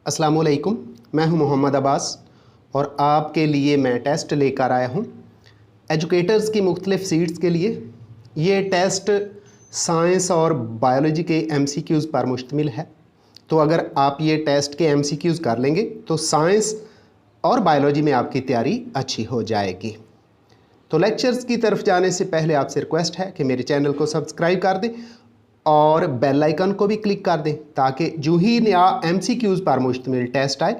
अस्सलामुअलैकुम, मैं हूं मोहम्मद अब्बास और आपके लिए मैं टेस्ट लेकर आया हूं एजुकेटर्स की मुख्तलिफ़ सीट्स के लिए। ये टेस्ट साइंस और बायोलॉजी के एमसीक्यूज़ पर मुश्तमिल है। तो अगर आप ये टेस्ट के एमसीक्यूज़ कर लेंगे तो साइंस और बायोलॉजी में आपकी तैयारी अच्छी हो जाएगी। तो लेक्चर्स की तरफ जाने से पहले आपसे रिक्वेस्ट है कि मेरे चैनल को सब्सक्राइब कर दें और बेल आइकन को भी क्लिक कर दें ताकि जो ही नया एमसीक्यूज़ पर मुश्तमिल टेस्ट आए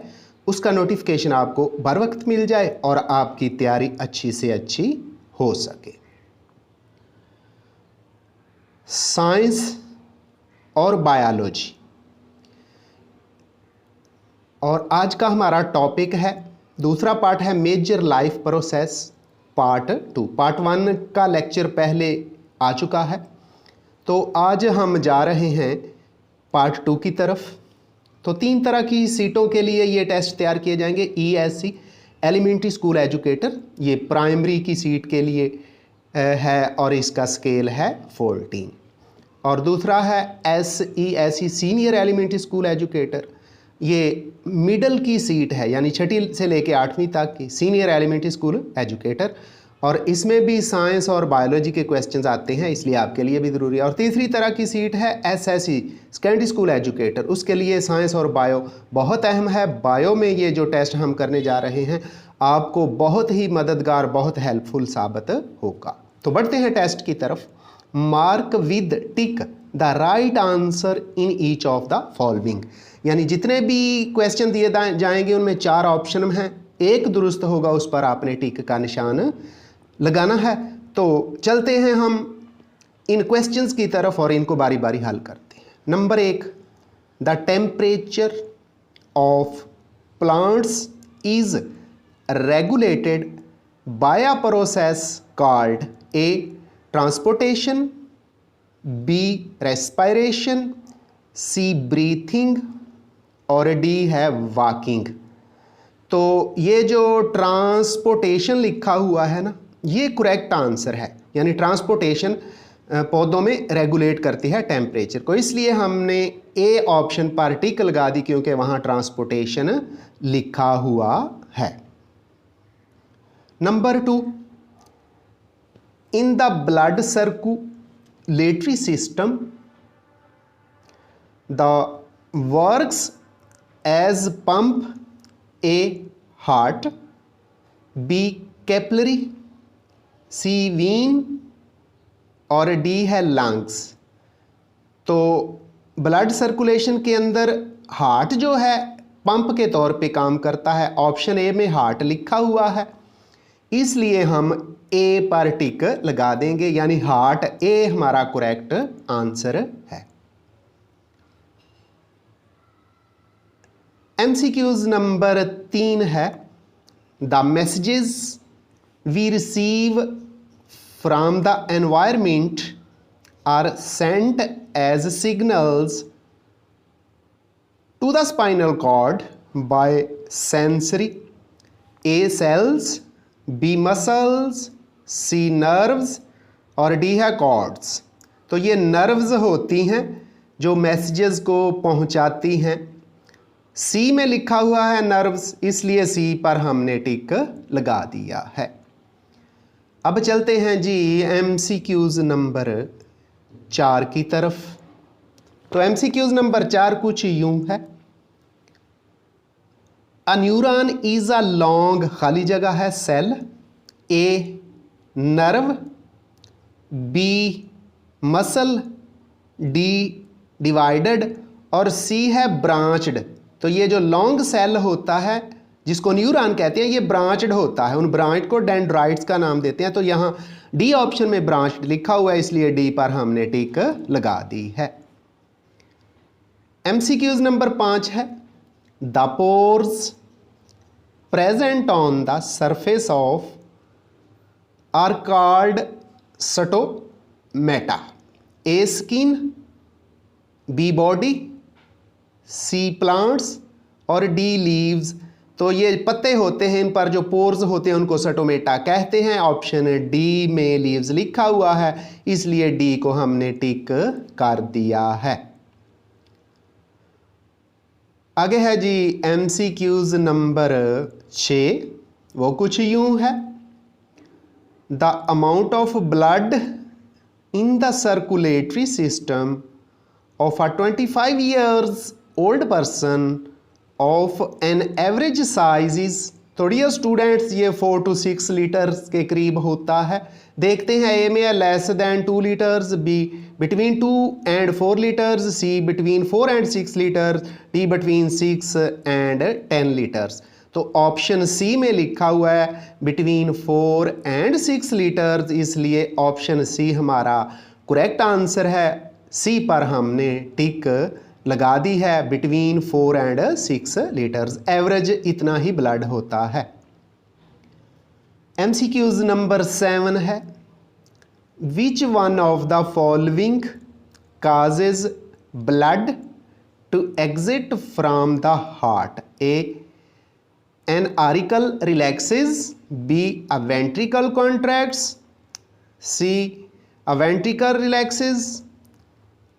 उसका नोटिफिकेशन आपको बर वक्त मिल जाए और आपकी तैयारी अच्छी से अच्छी हो सके। साइंस और बायोलॉजी, और आज का हमारा टॉपिक है, दूसरा पार्ट है major life process part 2। Part 1 का लेक्चर पहले आ चुका है, तो आज हम जा रहे हैं पार्ट 2 की तरफ। तो 3 तरह की सीटों के लिए ये टेस्ट तैयार किए जाएंगे। ESC एलिमेंट्री स्कूल एजुकेटर, ये प्राइमरी की सीट के लिए है और इसका स्केल है 14। और दूसरा है SESE senior elementary school educator, ये मिडल की सीट है, यानी छठी से लेकर 8वीं तक की सीनियर एलिमेंट्री स्कूल एजुकेटर, और इसमें भी साइंस और बायोलॉजी के क्वेश्चंस आते हैं, इसलिए आपके लिए भी ज़रूरी है। और तीसरी तरह की सीट है SSE सेकेंडरी स्कूल एजुकेटर, उसके लिए साइंस और बायो बहुत अहम है। बायो में ये जो टेस्ट हम करने जा रहे हैं आपको बहुत ही मददगार, बहुत हेल्पफुल साबित होगा। तो बढ़ते हैं टेस्ट की तरफ। Mark with tick the right answer in each of the following, यानी जितने भी क्वेश्चन दिए जाएंगे उनमें 4 ऑप्शन हैं, एक दुरुस्त होगा, उस पर आपने टिक का निशान लगाना है। तो चलते हैं हम इन क्वेश्चंस की तरफ और इनको बारी बारी हल करते हैं। Number 1, the temperature of plants is regulated by a process called A transportation, B respiration, C breathing और डी है वॉकिंग। तो ये जो ट्रांसपोर्टेशन लिखा हुआ है ना, ये करेक्ट आंसर है, यानी ट्रांसपोर्टेशन पौधों में रेगुलेट करती है टेम्परेचर को, इसलिए हमने ए ऑप्शन पर टिक लगा दी क्योंकि वहाँ ट्रांसपोर्टेशन लिखा हुआ है। Number 2, in the blood circulatory system the works as pump, A heart, B capillary, C vein और डी है लंग्स। तो ब्लड सर्कुलेशन के अंदर हार्ट जो है पंप के तौर पे काम करता है, ऑप्शन ए में हार्ट लिखा हुआ है, इसलिए हम ए पर टिक लगा देंगे, यानी हार्ट, ए हमारा करेक्ट आंसर है। MCQs नंबर 3 है, the messages we receive from the environment are sent as signals to the spinal cord by sensory, A cells, B muscles, C nerves और D है cords। तो ये nerves होती हैं जो मैसेजेस को पहुंचाती हैं। सी में लिखा हुआ है नर्व्स, इसलिए सी पर हमने टिक लगा दिया है। अब चलते हैं जी MCQs नंबर 4 की तरफ। तो MCQs नंबर 4 कुछ यूं है, a neuron is a long, खाली जगह है, cell, A nerve, B muscle, D divided और सी है ब्रांच्ड। तो ये जो लॉन्ग सेल होता है जिसको न्यूरॉन कहते हैं, ये ब्रांच्ड होता है, उन ब्रांच को डेंड्राइट्स का नाम देते हैं। तो यहाँ डी ऑप्शन में ब्रांच्ड लिखा हुआ है, इसलिए डी पर हमने टिक लगा दी है। MCQs नंबर 5 है, the pores present on the surface of are called stomata, A skin, B body, C plants और डी लीव्स। तो ये पत्ते होते हैं, इन पर जो पोर्स होते हैं उनको स्टोमेटा कहते हैं। ऑप्शन डी में लीव्स लिखा हुआ है, इसलिए डी को हमने टिक कर दिया है। आगे है जी MCQs नंबर 6। वो कुछ यूं है, the amount of blood in the circulatory system of a 25 years old person of an average size is. तो डियर स्टूडेंट्स ये 4 to 6 लीटर्स के करीब होता है। देखते हैं ए में less than 2 litres, B between 2 and 4 litres, C between 4 and 6 litres, D between 6 and 10 litres. तो ऑप्शन सी में लिखा हुआ है बिटवीन 4 and 6 लीटर्स, इसलिए ऑप्शन सी हमारा करेक्ट आंसर है। सी पर हमने टिक लगा दी है, बिटवीन 4 and 6 लीटर्स, एवरेज इतना ही ब्लड होता है। MCQs नंबर 7 है, which one of the following causes blood to exit from the heart? A an auricle relaxes, B a ventricle contracts, C a ventricle relaxes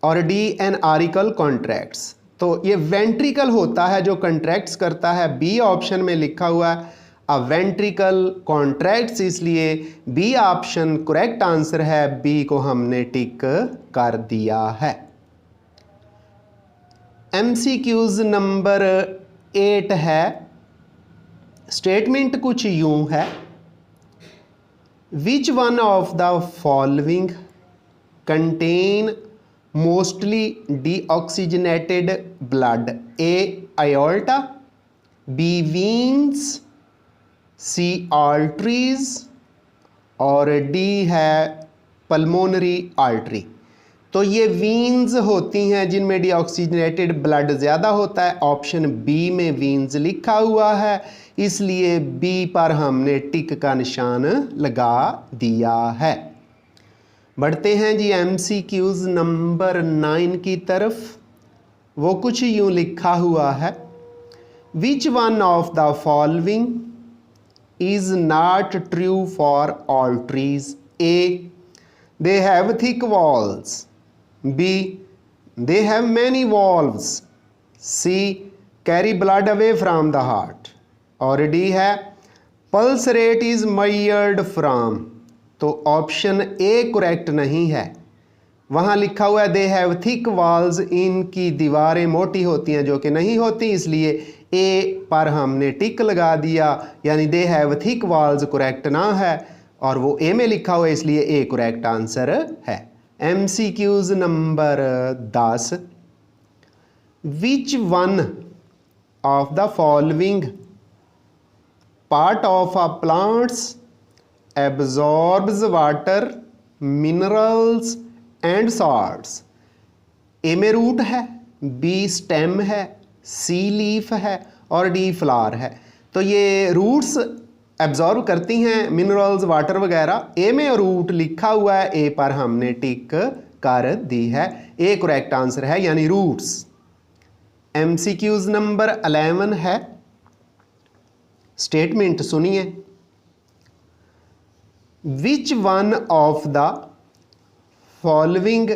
और D an auricle contracts. तो ये ventricle होता है जो contracts करता है, B option में लिखा हुआ है अ वेंट्रिकल कॉन्ट्रैक्ट्स, इसलिए बी ऑप्शन करेक्ट आंसर है। बी को हमने टिक कर दिया है। MCQs नंबर 8 है, स्टेटमेंट कुछ यूं है, which one of the following contain mostly deoxygenated blood? A aorta, B veins, C arteries और डी है पल्मोनरी आर्टरी। तो ये वीन्स होती हैं जिनमें डीऑक्सीजनेटेड ब्लड ज़्यादा होता है। ऑप्शन बी में वीन्स लिखा हुआ है, इसलिए बी पर हमने टिक का निशान लगा दिया है। बढ़ते हैं जी MCQs नंबर 9 की तरफ। वो कुछ यूं लिखा हुआ है, which one of the following is not true for all trees? A they have thick walls, B they have many valves, C carry blood away from the heart और डी है pulse rate is measured from. तो option A correct नहीं है, वहाँ लिखा हुआ है दे have thick walls, इनकी दीवारें मोटी होती हैं जो कि नहीं होती, इसलिए ए पर हमने टिक लगा दिया, यानी दे हैव थिक वॉल्स करेक्ट ना है और वो ए में लिखा हुआ है, इसलिए ए करेक्ट आंसर है। MCQs number 10, which one of the following part of a plants absorbs water, minerals and salts? A में रूट है, बी स्टेम है, सी लीफ है और डी फ्लावर है। तो ये रूट्स एब्जॉर्ब करती हैं मिनरल्स, वाटर वगैरह। ए में रूट लिखा हुआ है, ए पर हमने टिक कर दी है, ए करेक्ट आंसर है, यानी रूट्स। MCQs नंबर 11 है, स्टेटमेंट सुनिए, which one of the following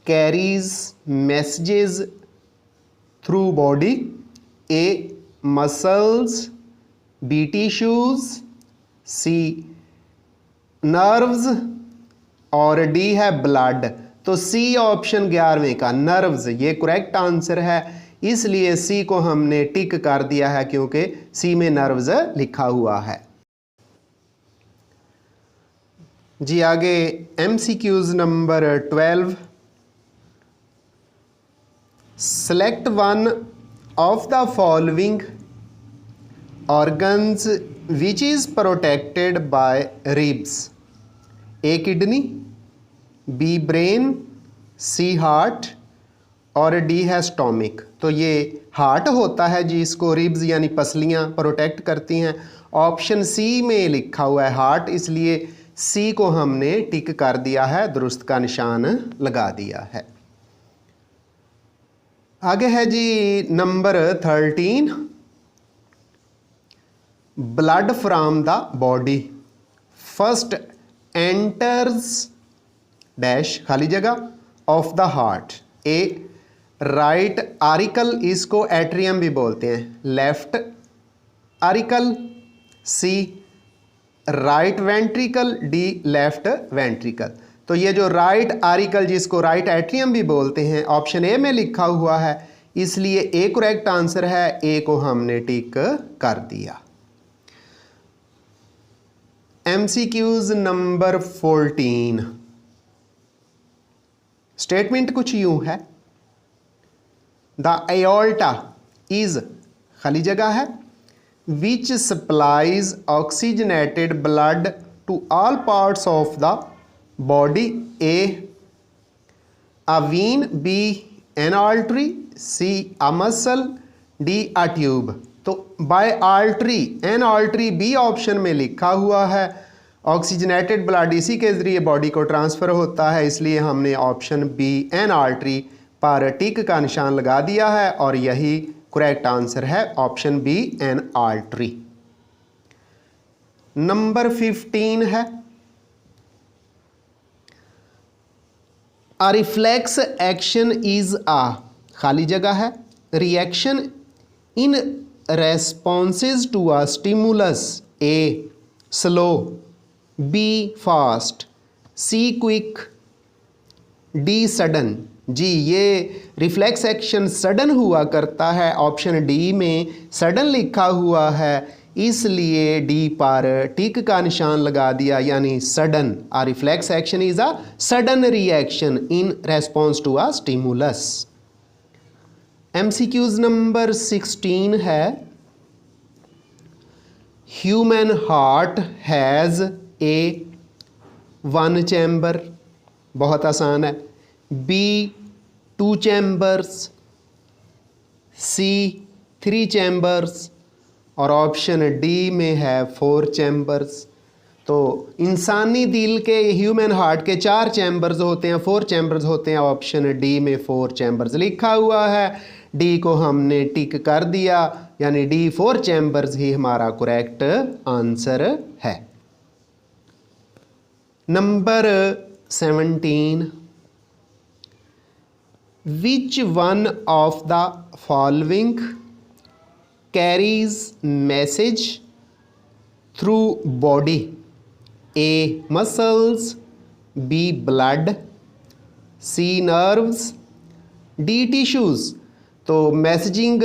carries messages through body? A muscles, B tissues, C nerves और डी है ब्लड। तो सी ऑप्शन 11वें का नर्व्स ये करेक्ट आंसर है, इसलिए सी को हमने टिक कर दिया है क्योंकि सी में नर्व्स लिखा हुआ है। जी आगे MCQs number 12, select one of the following organs which is protected by ribs? A kidney, B brain, C heart और डी है स्टोमिक। तो ये हार्ट होता है जिसको रिब्स यानी पसलियाँ प्रोटेक्ट करती हैं। ऑप्शन सी में लिखा हुआ है हार्ट, इसलिए सी को हमने टिक कर दिया है, दुरुस्त का निशान लगा दिया है। आगे है जी number 13, blood from the body first enters dash खाली जगह of the heart. A right auricle, इसको एट्रियम भी बोलते हैं, left auricle. C right ventricle, D left ventricle. तो ये जो राइट आरिकल जिसको राइट एट्रियम भी बोलते हैं ऑप्शन ए में लिखा हुआ है, इसलिए ए करेक्ट आंसर है। ए को हमने टिक कर दिया। MCQs number 14। स्टेटमेंट कुछ यूं है, द एओर्टा इज खाली जगह है which supplies oxygenated blood to all parts of the body. A a vein, B an artery, C a muscle, D a tube. तो by artery, an artery B option में लिखा हुआ है। Oxygenated blood इसी के ज़रिए बॉडी को transfer होता है, इसलिए हमने ऑप्शन बी एन आर्टरी पर टिक का निशान लगा दिया है और यही करेक्ट आंसर है, option B an artery. Number 15 है, a reflex action is a खाली जगह है reaction in responses to a stimulus. A slow, B fast, C quick, D sudden. जी ये रिफ्लेक्स एक्शन सडन हुआ करता है, ऑप्शन डी में सडन लिखा हुआ है, इसलिए डी पर टिक का निशान लगा दिया, यानी sudden. A reflex action is a sudden reaction in response to a stimulus. MCQs number 16 है, human heart has A 1 chamber, बहुत आसान है, बी 2 चैम्बर्स, सी 3 चैम्बर्स और ऑप्शन डी में है 4 चैम्बर्स। तो इंसानी दिल के ह्यूमन हार्ट के 4 चैम्बर्स होते हैं, 4 चैम्बर्स होते हैं, ऑप्शन डी में 4 चैम्बर्स लिखा हुआ है। डी को हमने टिक कर दिया, यानी डी 4 चैम्बर्स ही हमारा करेक्ट आंसर है। Number 17, which one of the following carries message through body. A muscles, B blood, C nerves, D tissues. तो मैसेजिंग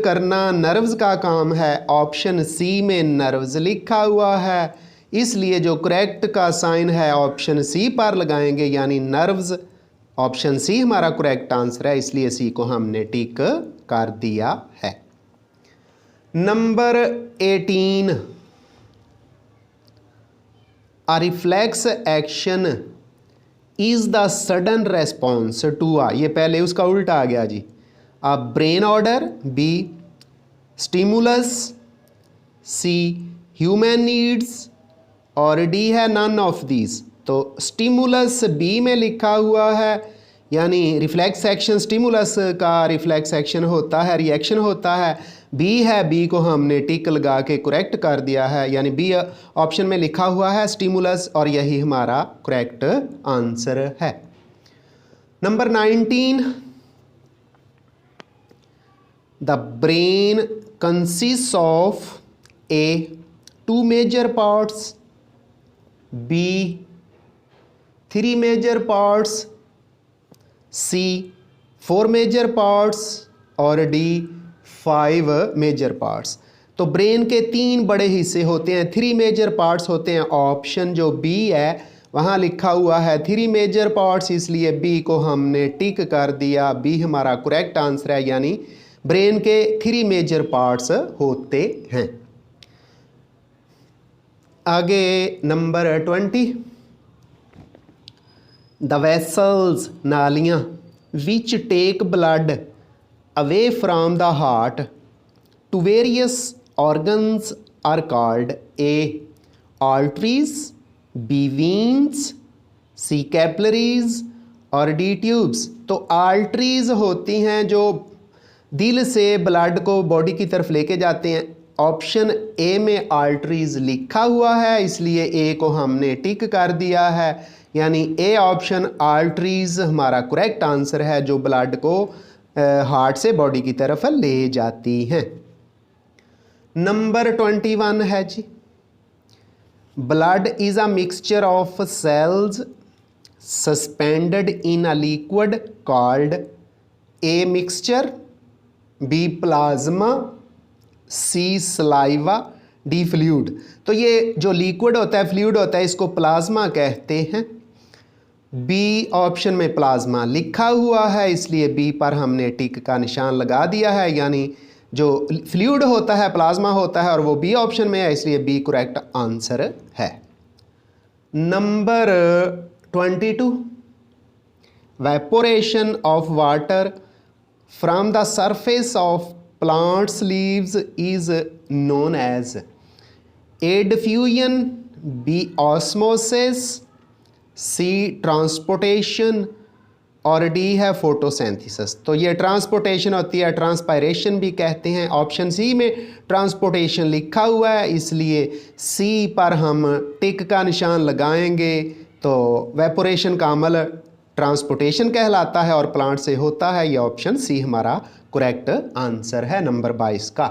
करना नर्व्स का काम है, ऑप्शन सी में नर्व्स लिखा हुआ है, इसलिए जो करेक्ट का साइन है ऑप्शन सी पर लगाएंगे, यानी नर्व्स। ऑप्शन सी हमारा करेक्ट आंसर है, इसलिए सी को हमने टिक कर दिया है। Number 18, a reflex action is the sudden response to a, ये पहले उसका उल्टा आ गया जी, a brain order, B stimulus, C human needs और डी है नन ऑफ दीज। तो स्टिमुलस बी में लिखा हुआ है, यानी रिफ्लेक्स एक्शन स्टिमुलस का रिफ्लेक्स एक्शन होता है, रिएक्शन होता है, बी है, बी को हमने टिक लगा के करेक्ट कर दिया है, यानी बी ऑप्शन में लिखा हुआ है स्टिमुलस और यही हमारा करेक्ट आंसर है। Number 19, the brain consist of A 2 major parts, B 3 major parts, C 4 major parts और डी 5 मेजर पार्ट्स। तो ब्रेन के 3 बड़े हिस्से होते हैं, 3 मेजर पार्ट्स होते हैं, ऑप्शन जो बी है वहाँ लिखा हुआ है 3 मेजर पार्ट्स, इसलिए बी को हमने टिक कर दिया, बी हमारा करेक्ट आंसर है, यानी ब्रेन के 3 मेजर पार्ट्स होते हैं। आगे नंबर 20, द वेसल्स नालियाँ which take blood away from the heart to various organs are called. A arteries, B veins, C capillaries और डी ट्यूब्स। तो आर्टरीज होती हैं जो दिल से ब्लड को बॉडी की तरफ लेके जाते हैं, ऑप्शन ए में आर्टरीज लिखा हुआ है, इसलिए ए को हमने टिक कर दिया है, यानी ए ऑप्शन आर्टरीज हमारा करेक्ट आंसर है, जो ब्लड को हार्ट से बॉडी की तरफ ले जाती हैं। नंबर 21 है जी, blood is a mixture of cells suspended in a liquid called A mixture, B plasma, C saliva, D fluid. तो ये जो लिक्विड होता है, फ्लूइड होता है, इसको प्लाज्मा कहते हैं। बी ऑप्शन में प्लाज्मा लिखा हुआ है, इसलिए बी पर हमने टिक का निशान लगा दिया है, यानी जो फ्लूइड होता है प्लाज्मा होता है और वो बी ऑप्शन में है, इसलिए बी करेक्ट आंसर है। Number 22, evaporation of water from the surface of plants leaves is known as A. diffusion, B. osmosis, C. transportation और डी है फोटोसिंथेसिस। तो ये ट्रांसपोर्टेशन होती है, ट्रांसपायरेशन भी कहते हैं। ऑप्शन सी में ट्रांसपोर्टेशन लिखा हुआ है, इसलिए सी पर हम टिक का निशान लगाएंगे। तो वेपोरेशन का अमल ट्रांसपोर्टेशन कहलाता है और प्लांट से होता है। ये ऑप्शन सी हमारा करेक्ट आंसर है नंबर 22 का।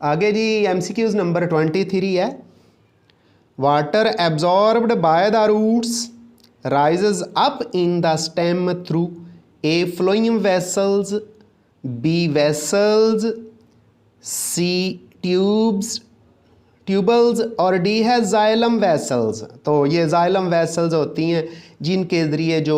आगे जी एमसीक्यूज नंबर 23 है, water absorbed by the roots rises up in the stem through A. phloem vessels, B. vessels, C. tubules और D है xylem vessels। तो ये xylem vessels होती हैं जिनके ज़रिए जो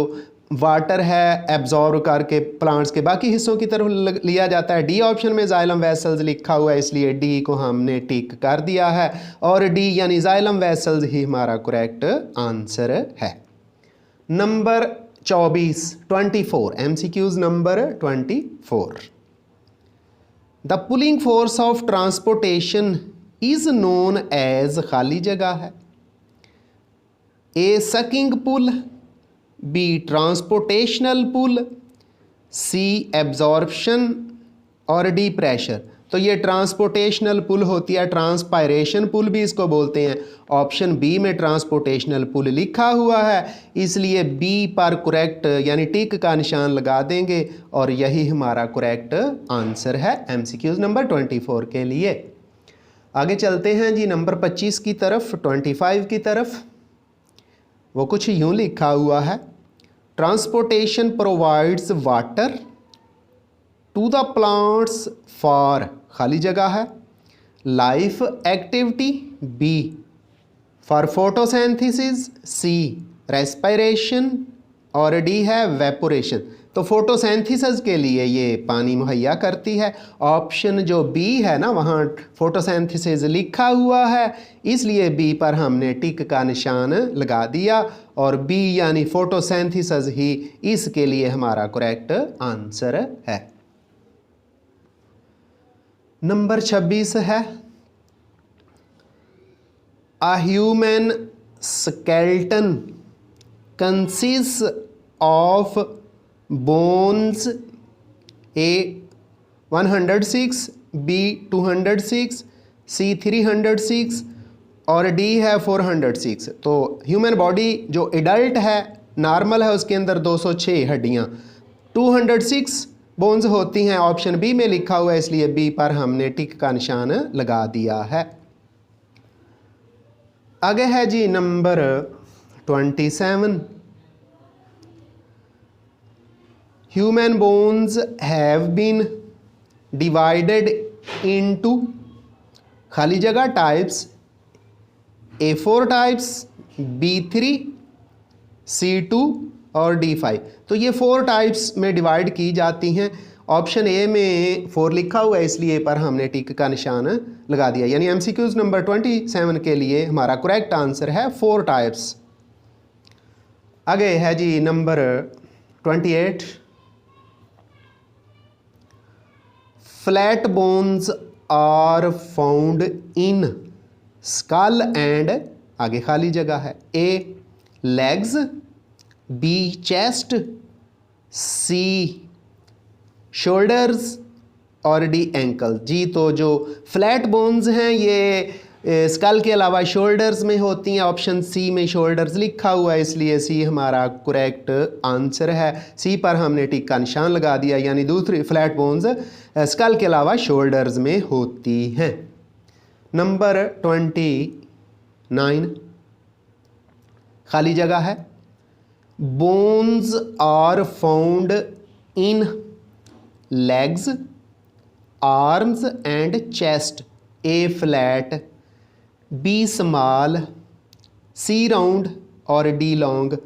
वाटर है एब्जॉर्ब करके प्लांट्स के बाकी हिस्सों की तरफ लिया जाता है। डी ऑप्शन में xylem vessels लिखा हुआ है, इसलिए डी को हमने टिक कर दिया है और डी यानी xylem vessels ही हमारा करेक्ट आंसर है। Number 24 MCQs number 24, the pulling force of transportation is known as, खाली जगह है, A sucking pull, B transportational pull, C absorption और डी प्रेशर। तो ये ट्रांसपोर्टेशनल पुल होती है, ट्रांसपायरेशन पुल भी इसको बोलते हैं। ऑप्शन बी में ट्रांसपोर्टेशनल पुल लिखा हुआ है, इसलिए बी पर करेक्ट यानी टिक का निशान लगा देंगे और यही हमारा करेक्ट आंसर है एमसीक्यूज नंबर 24 के लिए। आगे चलते हैं जी नंबर 25 की तरफ, 25 की तरफ। वो कुछ यूँ लिखा हुआ है, transportation provides water to the plants for, खाली जगह है, life activity, B for photosynthesis, C respiration और डी है वेपोरेशन। तो फोटोसिंथेसिस के लिए ये पानी मुहैया करती है। ऑप्शन जो बी है ना, वहाँ फोटोसिंथेसिस लिखा हुआ है, इसलिए बी पर हमने टिक का निशान लगा दिया और बी यानी फोटोसिंथेसिस ही इसके लिए हमारा करेक्ट आंसर है। नंबर 26 है, a human skeleton consist of bones, A 106, B 206, C 306 और डी है 406। तो ह्यूमन बॉडी जो एडल्ट है नॉर्मल है, उसके अंदर 206 हड्डियाँ, 206 बोन्स होती हैं। ऑप्शन बी में लिखा हुआ है, इसलिए बी पर हमने टिक का निशान लगा दिया है। आगे है जी number 27, human bones have been divided into, खाली जगह types, A4 types, B3, C2 और D5। तो ये 4 टाइप्स में डिवाइड की जाती हैं। ऑप्शन ए में 4 लिखा हुआ है, इसलिए पर हमने टिक का निशान लगा दिया, यानी एमसीक्यूज नंबर 27 के लिए हमारा करेक्ट आंसर है 4 टाइप्स। आगे है जी number 28, flat bones are found in skull and, आगे खाली जगह है, A legs, B chest, C shoulders और डी एंकल। जी तो जो फ्लैट बोन्स हैं ये स्कल के अलावा शोल्डर्स में होती हैं। ऑप्शन सी में शोल्डर्स लिखा हुआ है, इसलिए सी हमारा करेक्ट आंसर है। सी पर हमने टिक का निशान लगा दिया, यानी दूसरी फ्लैट बोन्स स्कल के अलावा शोल्डर्स में होती हैं। नंबर 29 खाली जगह है। Bones are found in legs, arms and chest, A flat, B small, C round और डी लॉन्ग।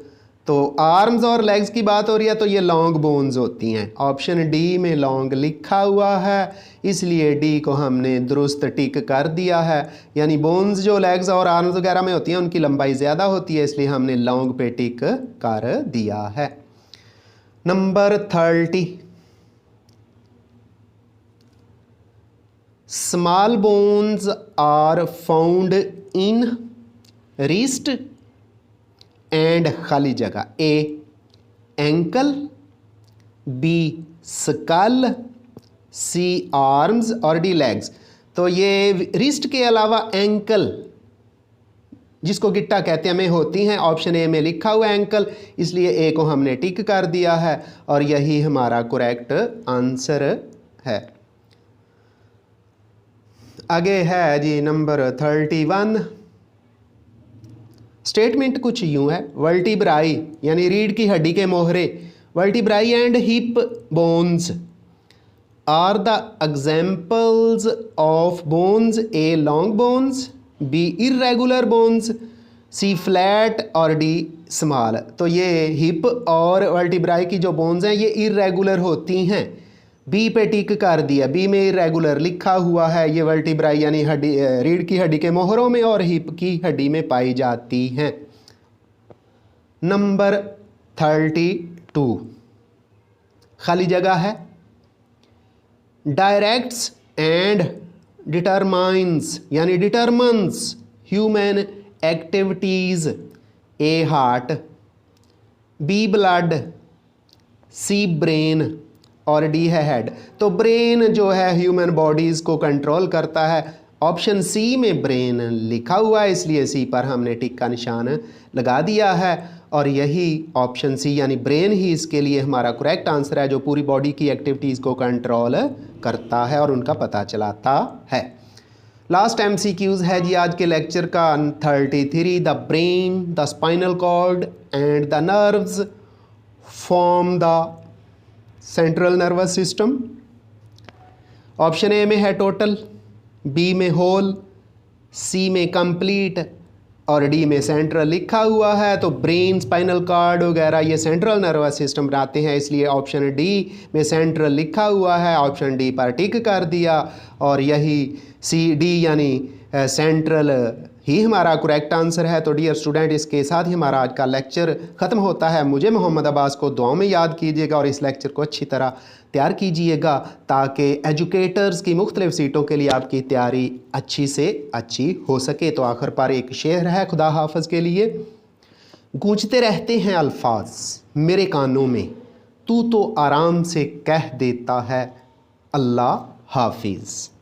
तो आर्म्स और लेग्स की बात हो रही है तो ये लॉन्ग बोन्स होती हैं। ऑप्शन डी में लॉन्ग लिखा हुआ है, इसलिए डी को हमने दुरुस्त टिक कर दिया है। यानी बोन्स जो लेग्स और आर्म्स वगैरह में होती हैं उनकी लंबाई ज़्यादा होती है, इसलिए हमने लॉन्ग पे टिक कर दिया है। Number 30 small bones are found in wrist and खाली जगह, A ankle, B skull, C arms और डी लेग्स। तो ये रिस्ट के अलावा एंकल जिसको गिट्टा कहते हैं में होती हैं। ऑप्शन ए में लिखा हुआ एंकल, इसलिए ए को हमने टिक कर दिया है और यही हमारा करेक्ट आंसर है। आगे है जी नंबर 31। स्टेटमेंट कुछ यूं है, वर्टिब्राई यानी रीढ़ की हड्डी के मोहरे, vertebrae and hip bones are the examples of bones, A long bones, B irregular bones, C flat और डी स्मॉल। तो ये हिप और वर्टिब्राई की जो बोन्स हैं ये इरेगुलर होती हैं। बी पे टिक कर दिया, बी में इरेगुलर लिखा हुआ है। ये वर्टिब्राई यानी हड्डी रीढ़ की हड्डी के मोहरों में और हिप की हड्डी में पाई जाती हैं। नंबर 32 खाली जगह है। डायरेक्ट्स एंड डिटरमाइंस यानी determines human activities, A heart, B blood, C brain और डी है हेड। तो ब्रेन जो है ह्यूमन बॉडीज़ को कंट्रोल करता है। ऑप्शन सी में ब्रेन लिखा हुआ है, इसलिए सी पर हमने टिक का निशान लगा दिया है और यही ऑप्शन सी यानी ब्रेन ही इसके लिए हमारा करेक्ट आंसर है, जो पूरी बॉडी की एक्टिविटीज़ को कंट्रोल करता है और उनका पता चलाता है। लास्ट MCQs है जी आज के लेक्चर का 33। The brain, the spinal cord and the nerves form the central nervous system. Option A में है टोटल, बी में होल, सी में कंप्लीट और डी में सेंट्रल लिखा हुआ है। तो ब्रेन, स्पाइनल कॉर्ड वगैरह ये सेंट्रल नर्वस सिस्टम बनाते हैं, इसलिए ऑप्शन डी में सेंट्रल लिखा हुआ है। ऑप्शन डी पर टिक कर दिया और यही सी डी यानी सेंट्रल ही हमारा करेक्ट आंसर है। तो डियर स्टूडेंट, इसके साथ ही हमारा आज का लेक्चर ख़त्म होता है। मुझे मोहम्मद अब्बास को दुआओं में याद कीजिएगा और इस लेक्चर को अच्छी तरह तैयार कीजिएगा ताकि एजुकेटर्स की मुख्तलिफ सीटों के लिए आपकी तैयारी अच्छी से अच्छी हो सके। तो आखिर पर एक शेर है खुदा हाफिज़ के लिए। गूंजते रहते हैं अल्फाज मेरे कानों में, तू तो आराम से कह देता है अल्लाह हाफिज़।